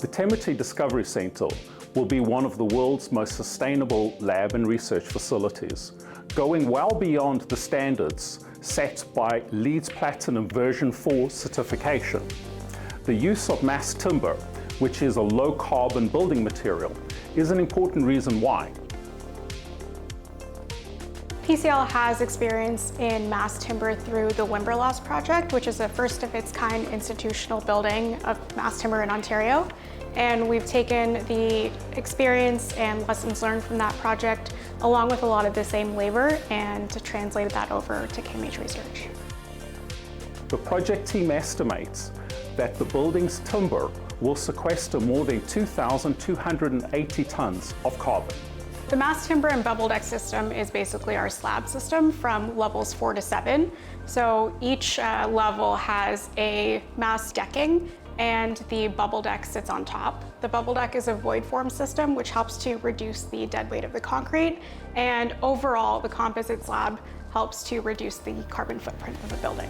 The Temerty Discovery Centre will be one of the world's most sustainable lab and research facilities, going well beyond the standards set by LEED's Platinum version 4 certification. The use of mass timber, which is a low-carbon building material, is an important reason why. PCL has experience in mass timber through the Wimberlost project, which is a first of its kind institutional building of mass timber in Ontario. And we've taken the experience and lessons learned from that project, along with a lot of the same labor, and translated that over to CAMH research. The project team estimates that the building's timber will sequester more than 2,280 tons of carbon. The mass timber and BubbleDeck system is basically our slab system from levels 4 to 7. So each level has a mass decking, and the BubbleDeck sits on top. The BubbleDeck is a void form system which helps to reduce the dead weight of the concrete, and overall the composite slab helps to reduce the carbon footprint of the building.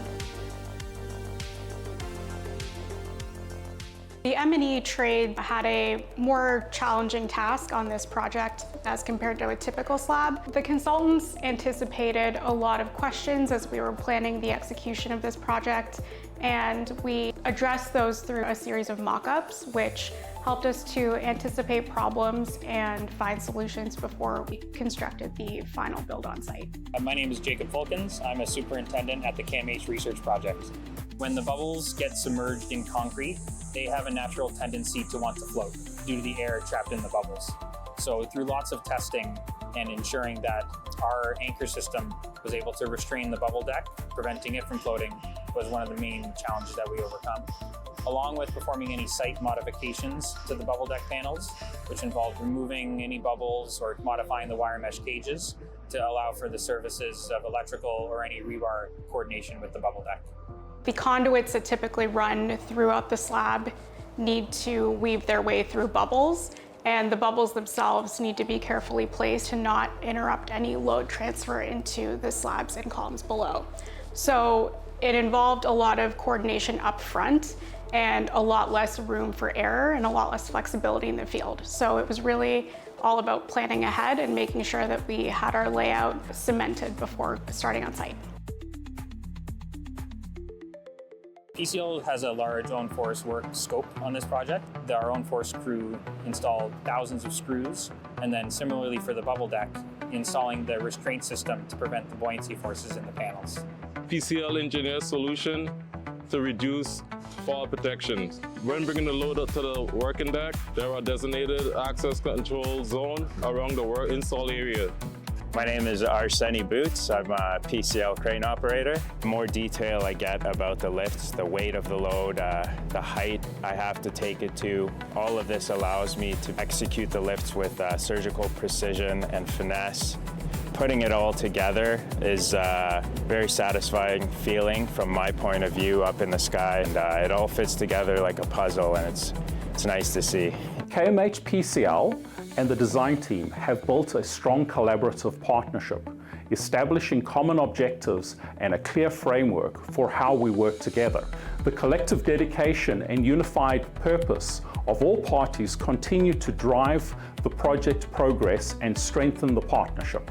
The M&E trade had a more challenging task on this project as compared to a typical slab. The consultants anticipated a lot of questions as we were planning the execution of this project, and we addressed those through a series of mock-ups, which helped us to anticipate problems and find solutions before we constructed the final build on site. My name is Jacob Fulkins. I'm a superintendent at the CAMH research project. When the bubbles get submerged in concrete, they have a natural tendency to want to float due to the air trapped in the bubbles. So through lots of testing and ensuring that our anchor system was able to restrain the bubble deck, preventing it from floating, was one of the main challenges that we overcome. Along with performing any site modifications to the bubble deck panels, which involved removing any bubbles or modifying the wire mesh cages to allow for the services of electrical or any rebar coordination with the bubble deck. The conduits that typically run throughout the slab need to weave their way through bubbles, and the bubbles themselves need to be carefully placed to not interrupt any load transfer into the slabs and columns below. So it involved a lot of coordination up front and a lot less room for error and a lot less flexibility in the field. So it was really all about planning ahead and making sure that we had our layout cemented before starting on site. PCL has a large own force work scope on this project. Our own force crew installed thousands of screws, and then similarly for the bubble deck, installing the restraint system to prevent the buoyancy forces in the panels. PCL engineered solution to reduce fall protection. When bringing the load up to the working deck, there are designated access control zones around the work install area. My name is Arseni Boots. I'm a PCL crane operator. The more detail I get about the lifts, the weight of the load, the height I have to take it to, all of this allows me to execute the lifts with surgical precision and finesse. Putting it all together is a very satisfying feeling from my point of view up in the sky, and it all fits together like a puzzle, and it's nice to see. KMH PCL and the design team have built a strong collaborative partnership, establishing common objectives and a clear framework for how we work together. The collective dedication and unified purpose of all parties continue to drive the project progress and strengthen the partnership.